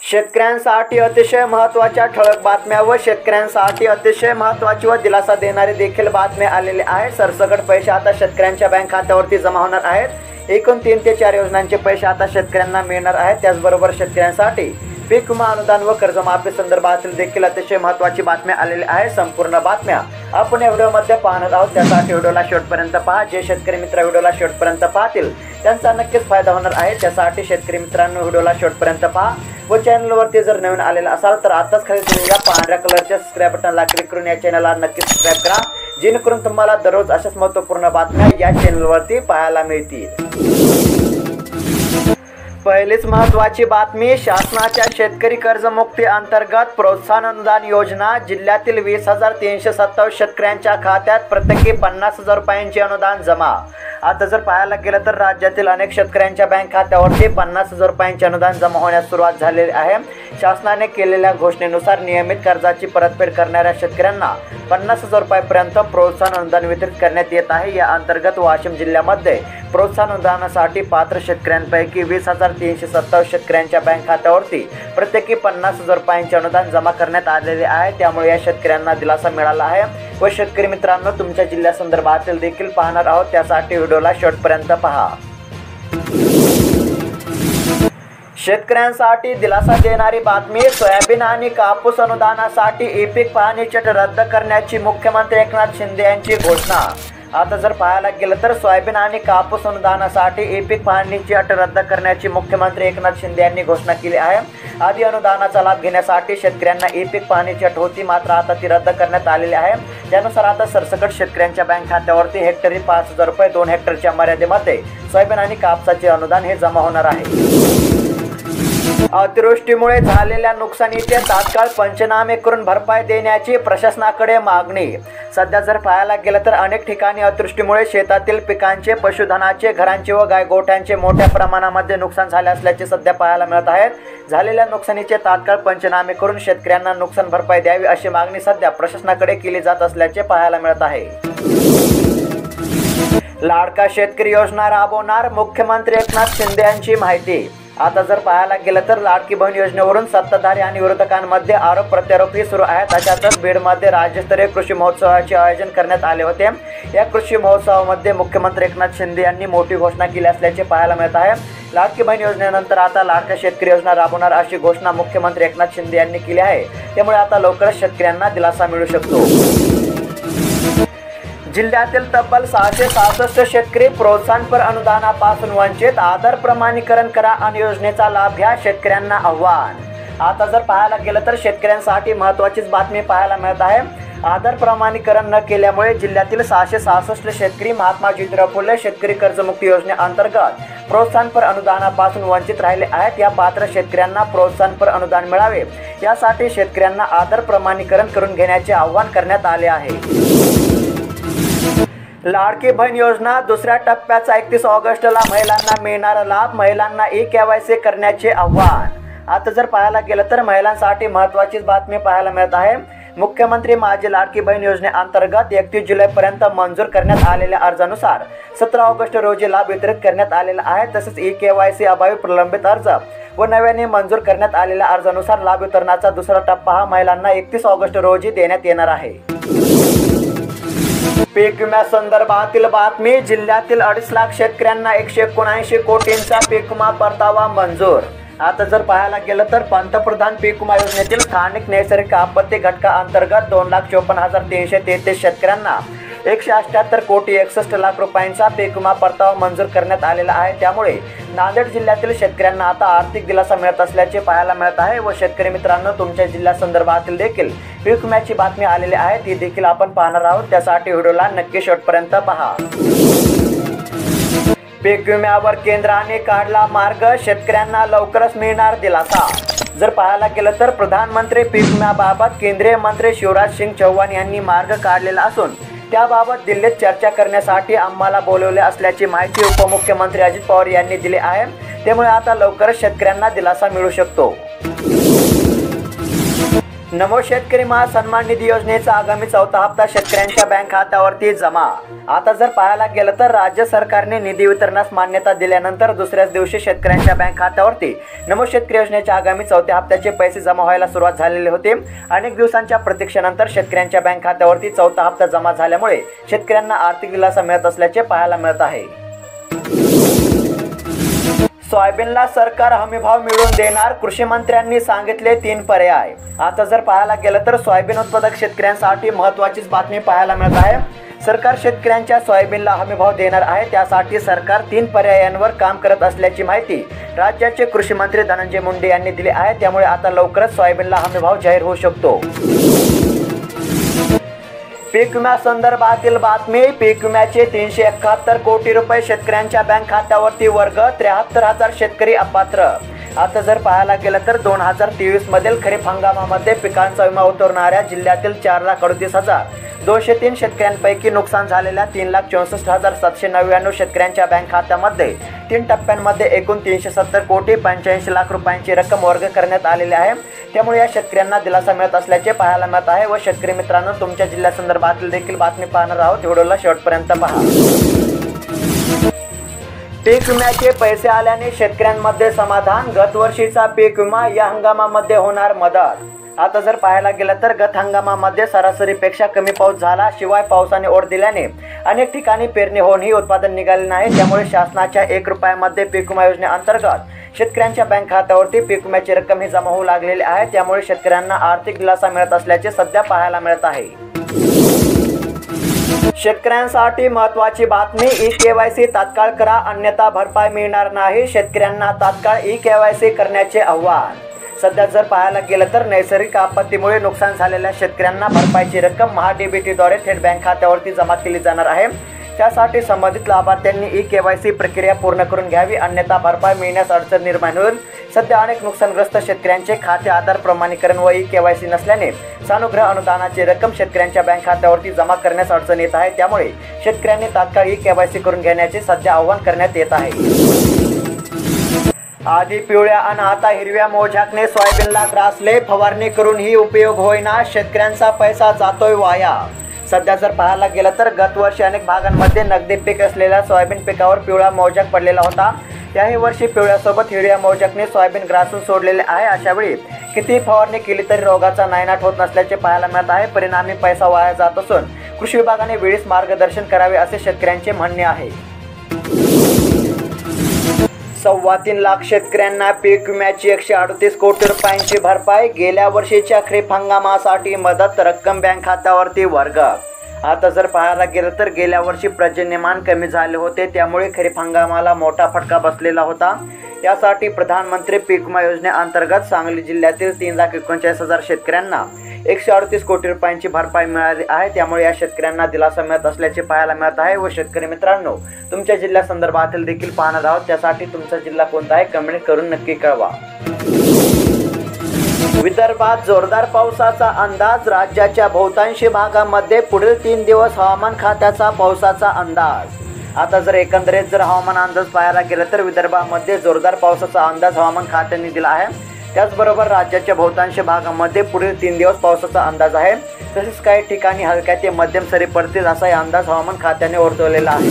शेतकऱ्यांसाठी अतिशय महत्त्वाच्या ठळक बातम्या व शेतकऱ्यांसाठी अतिशय महत्त्वाची व दिलासा देणारी देखील बातम्या आलेली आहे। सरसकट पैसे आता शेतकऱ्यांच्या बँक खात्यावरती जमा होणार आहेत। एकूण 3 ते 4 योजनांचे पैसे आता शेतकऱ्यांना मिळणार आहेत। त्याचबरोबर शेतकऱ्यांसाठी पीक विमा अनुदान व कर्जमाफी संदर्भातील देखील अतिशय महत्त्वाची बातम्या आलेली आहे। संपूर्ण बातम्या आपण या व्हिडिओमध्ये पाहणार आहोत, त्यासाठी व्हिडिओला शेवटपर्यंत पहा। जे शेतकरी मित्र व्हिडिओला शेवटपर्यंत पाहतील त्यांचा नक्कीच फायदा होणार आहे। त्यासाठी शेतकरी मित्रांनो व्हिडिओला शेवटपर्यंत पहा व चॅनलवरती जर नवीन आलेला असाल तर आताच खाली दिलेल्या पांढऱ्या कलरच्या सबस्क्राइब बटनला क्लिक करून या चॅनलला नक्की सबस्क्राइब करा, जेणेकरून तुम्हाला दररोज अशाच महत्त्वपूर्ण बातम्या या चॅनलवरती पाहायला मिळतील। पहिलीच महत्त्वाची बातमी, शासनाच्या शेतकरी कर्जमुक्ती अंतर्गत प्रोत्साहन अनुदान योजना जिल्ह्यातील 20,327 शेतकऱ्यांच्या खात्यात प्रत्येकी 50,000 रुपयांचे अनुदान जमा। आता जर पाहायला गेलं तर राज्यातील अनेक शेतकऱ्यांच्या बँक खात्यावरती 50,000 रुपयांचे अनुदान जमा होण्यास सुरुवात झालेली आहे। शासनाने केलेल्या घोषणेनुसार नियमित कर्जाची परतफेड करणाऱ्या शेतकऱ्यांना 50,000 रुपयांपर्यंत प्रोत्साहन अनुदान वितरित करण्यात येत आहे। या अंतर्गत वाशिम जिल्ह्यामध्ये प्रोत्साहन अनुदानासाठी पात्र शेतकऱ्यांपैकी 20,327 शेतकऱ्यांच्या बँक खात्यावरती प्रत्येकी 50,000 रुपयांचे अनुदान जमा करण्यात आलेले आहे। त्यामुळे या शेतकऱ्यांना दिलासा मिळाला आहे व शेतकरी मित्रांनो तुमच्या जिल्ह्यासंदर्भातील देखील पाहणार आहोत, त्यासाठी व्हिडिओला शेवटपर्यंत पहा। शेतकऱ्यांसाठी दिलासा देणारी बातमी, सोयाबीन आणि कापूस अनुदानासाठी ई-पीक पाहणी चट रद्द करण्याची मुख्यमंत्री एकनाथ शिंदे यांची घोषणा। आता जर पाहायला गेलं तर सोयाबीन आणि कापूस अनुदानासाठी ई-पीक पाहणीची अट रद्द करण्याची मुख्यमंत्री एकनाथ शिंदे यांनी घोषणा केली आहे। आधी अनुदानाचा लाभ घेण्यासाठी शेतकऱ्यांना ई-पीक पाहणीची अट होती, मात्र आता ती रद्द करण्यात आलेली आहे। त्यानुसार आता सरसकट शेतकऱ्यांच्या बँक खात्यावरती हेक्टरी 5,000 रुपये 2 हेक्टरच्या मर्यादेमध्ये सोयाबीन आणि कापसाचे अनुदान हे जमा होणार आहे। अतिवृष्टीमुळे झालेल्या नुकसानीचे तात्काळ पंचनामे करून भरपाई देण्याची प्रशासनाकडे मागणी। सध्या जर पाहायला गेलं तर अनेक ठिकाणी अतिवृष्टीमुळे शेतातील पिकांचे, पशुधनाचे, घरांचे व गायगोठ्यांचे मोठ्या प्रमाणामध्ये नुकसान झाले असल्याचे सध्या पाहायला मिळत आहे। झालेल्या नुकसानीचे तात्काळ पंचनामे करून शेतकऱ्यांना नुकसान भरपाई द्यावी अशी मागणी सध्या प्रशासनाकडे केली जात असल्याचे पाहायला मिळत आहे। लाडका शेतकरी योजना राबवणार मुख्यमंत्री एकनाथ शिंदे यांची माहिती। आता जर पाहायला गेलं तर लाडकी बहीण योजनेवरून सत्ताधारी आणि विरोधकांमध्ये आरोप प्रत्यारोपही सुरू आहेत। अशातच बीडमध्ये राज्यस्तरीय कृषी महोत्सवाचे आयोजन करण्यात आले होते। या कृषी महोत्सवामध्ये मुख्यमंत्री एकनाथ शिंदे यांनी मोठी घोषणा केली असल्याचे पाहायला मिळत आहे। लाडकी बहीण योजनेनंतर आता लाडका शेतकरी योजना राबवणार अशी घोषणा मुख्यमंत्री एकनाथ शिंदे यांनी केली आहे। त्यामुळे आता लवकरच शेतकऱ्यांना दिलासा मिळू शकतो। जिल्ह्यातील तब्बल 666 शेतकरी प्रोत्साहनपर अनुदानापासून वंचित, आधार प्रमाणीकरण करा आणि योजनेचा लाभ घ्या, शेतकऱ्यांना आव्हान। आता जर पाहायला गेलं तर शेतकऱ्यांसाठी महत्त्वाचीच बातमी पाहायला मिळत आहे। आधार प्रमाणीकरण न केल्यामुळे जिल्ह्यातील 666 शेतकरी महात्मा ज्योतिराव फुले शेतकरी कर्जमुक्ती योजनेअंतर्गत प्रोत्साहनपर अनुदानापासून वंचित राहिले आहेत। या पात्र शेतकऱ्यांना प्रोत्साहनपर अनुदान मिळावे यासाठी शेतकऱ्यांना आधार प्रमाणीकरण करून घेण्याचे आवाहन करण्यात आले आहे। लाडकी बहीण योजना दुसऱ्या टप्प्याचा 31 ऑगस्टला महिलांना मिळणारा लाभ, महिलांना ई-KYC करण्याचे आव्हान। आता जर पाहायला गेलं तर महिलांसाठी महत्त्वाचीच बातमी पाहायला मिळत आहे। मुख्यमंत्री माझी लाडकी बहीण योजनेअंतर्गत 31 जुलैपर्यंत मंजूर करण्यात आलेल्या अर्जानुसार 17 ऑगस्ट रोजी लाभ वितरित करण्यात आलेला आहे। तसेच ई-KYC अभावी प्रलंबित अर्ज व नव्याने मंजूर करण्यात आलेल्या अर्जानुसार लाभ वितरणाचा दुसरा टप्पा हा महिलांना 31 ऑगस्ट रोजी देण्यात येणार आहे। पीक विम्यासंदर्भातील बातमी, जिल्ह्यातील 2.5 लाख शेतकऱ्यांना 179 कोटींचा पीक विमा परतावा मंजूर। आता जर पाहायला गेलं तर पंतप्रधान पीक विमा योजनेतील स्थानिक नैसर्गिक आपत्ती घटकाअंतर्गत 2,54,333 शेतकऱ्यांना 178 कोटी 61 लाख रुपयांचा पीक विमा परतावा मंजूर करण्यात आलेला आहे। त्यामुळे नांदेड जिल्ह्यातील शेतकऱ्यांना आता आर्थिक दिलासा मिळत असल्याचे पाहायला मिळत आहे व शेतकरी मित्रांनो तुमच्या जिल्ह्यासंदर्भातील देखील पीक विम्याची बातमी आलेली आहे, ती देखील आपण पाहणार आहोत, त्यासाठी व्हिडिओला नक्की शेवटपर्यंत पहा। पीक विम्यावर केंद्राने काढला मार्ग, शेतकऱ्यांना लवकरच मिळणार दिलासा। जर पाहायला गेलं तर प्रधानमंत्री पीक विम्याबाबत केंद्रीय मंत्री शिवराज सिंग चौहान यांनी मार्ग काढलेला असून त्याबाबत दिल्लीत चर्चा करण्यासाठी आम्हाला बोलवले असल्याची माहिती उपमुख्यमंत्री अजित पवार यांनी दिली आहे। त्यामुळे आता लवकरच शेतकऱ्यांना दिलासा मिळू शकतो। नमो शेतकरी महासन्मान निधी योजनेचा आगामी चौथा हप्ता शेतकऱ्यांच्या बँक खात्यावरती जमा। आता जर पाहायला गेलं तर राज्य सरकारने निधी वितरणास मान्यता दिल्यानंतर दुसऱ्याच दिवशी शेतकऱ्यांच्या बँक खात्यावरती नमो शेतकरी योजनेच्या आगामी चौथ्या हप्त्याचे पैसे जमा व्हायला सुरुवात झालेली होती। अनेक दिवसांच्या प्रतीक्षेनंतर शेतकऱ्यांच्या बँक खात्यावरती चौथा हप्ता जमा झाल्यामुळे शेतकऱ्यांना आर्थिक दिलासा मिळत असल्याचे पाहायला मिळत आहे। सोयाबीनला सरकार हमीभाव मिळवून देणार, कृषी मंत्र्यांनी सांगितले 3 पर्याय। आता जर पाहायला गेलं तर सोयाबीन उत्पादक शेतकऱ्यांसाठी महत्त्वाचीच बातमी पाहायला मिळत आहे। सरकार शेतकऱ्यांच्या सोयाबीनला हमीभाव देणार आहे, त्यासाठी सरकार 3 पर्यायांवर काम करत असल्याची माहिती राज्याचे कृषी मंत्री धनंजय मुंडे यांनी दिली आहे। त्यामुळे आता लवकरच सोयाबीनला हमीभाव जाहीर होऊ शकतो। पीक विमा संदर्भातील बातमी। पीक विम्याचे 371 कोटी रुपये शेतकऱ्यांच्या बँक खात्यावरती वर्ग, 73,000 शेतकरी अपात्र। आता जर पाहायला गेलं तर 2023 मधील खरीप हंगामामध्ये पिकांचा विमा उतरवणाऱ्या जिल्ह्यातील 4,38,203 शेतकऱ्यांपैकी नुकसान झालेल्या 3,64,799 शेतकऱ्यांच्या बँक खात्यामध्ये 3 टप्प्यांमध्ये एकूण 370 कोटी 85 लाख रुपयांची रक्कम वर्ग करण्यात आलेली आहे। त्यामुळे या शेतकऱ्यांना दिलासा मिळत असल्याचे पाहायला मिळत आहे। व शेतकरी मित्रांनो, तुमच्या जिल्ह्यासंदर्भातील देखील बातमी पाहणार आहोत, व्हिडिओला शेवटपर्यंत पहा। पीक विम्याचे पैसे आल्याने शेतकऱ्यांमध्ये समाधान, गत वर्षीचा पीक विमा या हंगामामध्ये होणार मदत। आता जर पाहायला गेलं तर गत हंगामामध्ये सरासरीपेक्षा कमी पाऊस झाला, शिवाय पावसाने ओढ दिल्याने अनेक ठिकाणी पेरणी होऊनही उत्पादन निघाले नाही। त्यामुळे शासनाच्या 1 रुपयामध्ये पीक विमा योजनेअंतर्गत शेतकऱ्यांच्या बँक खात्यावरती पीक विम्याची रक्कम ही जमा होऊ लागलेली आहे। त्यामुळे शेतकऱ्यांना आर्थिक दिलासा मिळत असल्याचे सध्या पाहायला मिळत आहे। शेतकऱ्यांसाठी महत्त्वाची बातमी, ई-केवायसी तात्काळ करा, अन्यथा भरपाई मिळणार नाही। शेतकऱ्यांना तात्काळ ई-केवायसी करण्याचे आव्हान। सध्या जर पाहायला गेलं तर नैसर्गिक आपत्तीमुळे नुकसान झालेल्या शेतकऱ्यांना भरपाईची रक्कम महा-डीबीटीद्वारे थेट बँक खात्यावरती जमा केली जाणार आहे। त्यासाठी संबंधित लाभार्थ्यांनी ई-केवायसी प्रक्रिया पूर्ण करून घ्यावी, अन्यथा भरपाई मिळण्यास अडचण निर्माण होईल। सध्या अनेक नुकसानग्रस्त शेतकऱ्यांचे खाते आधार प्रमाणीकरण व ई-केवायसी नसल्याने सानुग्रह अनुदानाची रक्कम शेतकऱ्यांच्या बँक खात्यावरती जमा करण्यास अडचण येत आहे। त्यामुळे शेतकऱ्यांनी तात्काळ ई-केवायसी करून घेण्याचे सध्या आवाहन करण्यात येत आहे। आधी पिवळ्या आणि आता हिरव्या मोजाकने सोयाबीनला ग्रासले, फवारणी करूनही उपयोग होईना, शेतकऱ्यांचा पैसा जातोय वाया। सध्या जर पाहायला गेलं तर गत वर्षी अनेक भागांमध्ये नगदी पीक असलेल्या सोयाबीन पिकावर पिवळा मोजाक पडलेला होता। याही वर्षी पिवळ्यासोबत हिरव्या मोजाकने सोयाबीन ग्रासून सोडलेले आहे। अशा वेळी किती फवारणी केली तरी रोगाचा नायनाट होत नसल्याचे पाहायला मिळत आहे। परिणामी पैसा वाया जात असून कृषी विभागाने वेळीच मार्गदर्शन करावे असे शेतकऱ्यांचे म्हणणे आहे। 3.25 लाख शेतकऱ्यांना पीक विम्याची 138 कोटी रुपयांची भरपाई, गेल्या वर्षीच्या खरीप हंगामासाठी मदत रक्कम बँक खात्यावरती वर्ग। आता जर पाहायला गेलं तर गेल्या वर्षी पर्जन्यमान कमी झाले होते, त्यामुळे खरीप हंगामाला मोठा फटका बसलेला होता। यासाठी प्रधानमंत्री पीक विमा योजनेअंतर्गत सांगली जिल्ह्यातील 3,39,000 शेतकऱ्यांना 138 कोटी रुपयांची भरपाई मिळाली आहे। त्यामुळे या शेतकऱ्यांना दिलासा मिळत असल्याचे पाहायला मिळत आहे। व शेतकरी मित्रांनो, तुमच्या जिल्ह्यासंदर्भातील देखील पाहणार आहोत, त्यासाठी तुमचा जिल्हा कोणता आहे कमेंट करून नक्की कळवा। विदर्भात जोरदार पावसाचा अंदाज, राज्याच्या बहुतांशी भागामध्ये पुढील 3 दिवस हवामान खात्याचा पावसाचा अंदाज। आता जर एकंदरीत जर हवामान अंदाज पाहायला गेलं तर विदर्भामध्ये जोरदार पावसाचा अंदाज हवामान खात्याने दिला आहे। त्याचबरोबर राज्याच्या बहुतांश भागामध्ये पुढील 3 दिवस पावसाचा अंदाज आहे। तसेच काही ठिकाणी हलक्या ते मध्यम सरी पडतील असा अंदाज हवामान खात्याने वर्तवलेला आहे।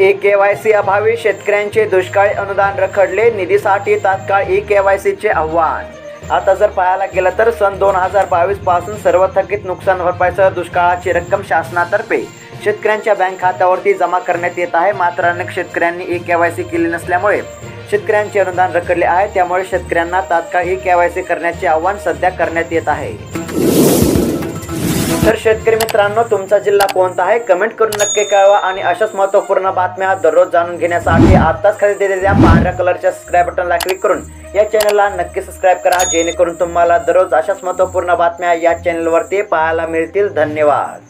ई-केवायसी अभावी शेतकऱ्यांचे दुष्काळी अनुदान रखडले, निधीसाठी तात्काळ ई-केवायसीचे आव्हान। आता जर पाहायला गेलं तर सन 2022 पासून सर्व थकीत नुकसान भरपाईसह दुष्काळाची रक्कम शासनातर्फे शेतकऱ्यांच्या बँक खात्यावरती जमा करण्यात येत आहे। मात्र अनेक शेतकऱ्यांनी ई-केवायसी केली नसल्यामुळे शेतकऱ्यांचे अनुदान रखडले आहे। त्यामुळे शेतकऱ्यांना तात्काळ ई-केवायसी करण्याचे आवाहन सध्या करण्यात येत आहे। तर शेतकरी मित्रांनो, तुमचा जिल्हा कोणता आहे कमेंट करून नक्की कळवा। आणि अशाच महत्त्वपूर्ण बातम्या दररोज जाणून घेण्यासाठी आताच खाली दिलेल्या पांढऱ्या कलरच्या सबस्क्राईब बटनला क्लिक करून या चॅनलला नक्की सबस्क्राईब करा, जेणेकरून तुम्हाला दररोज अशाच महत्त्वपूर्ण बातम्या या चॅनलवरती पाहायला मिळतील। धन्यवाद।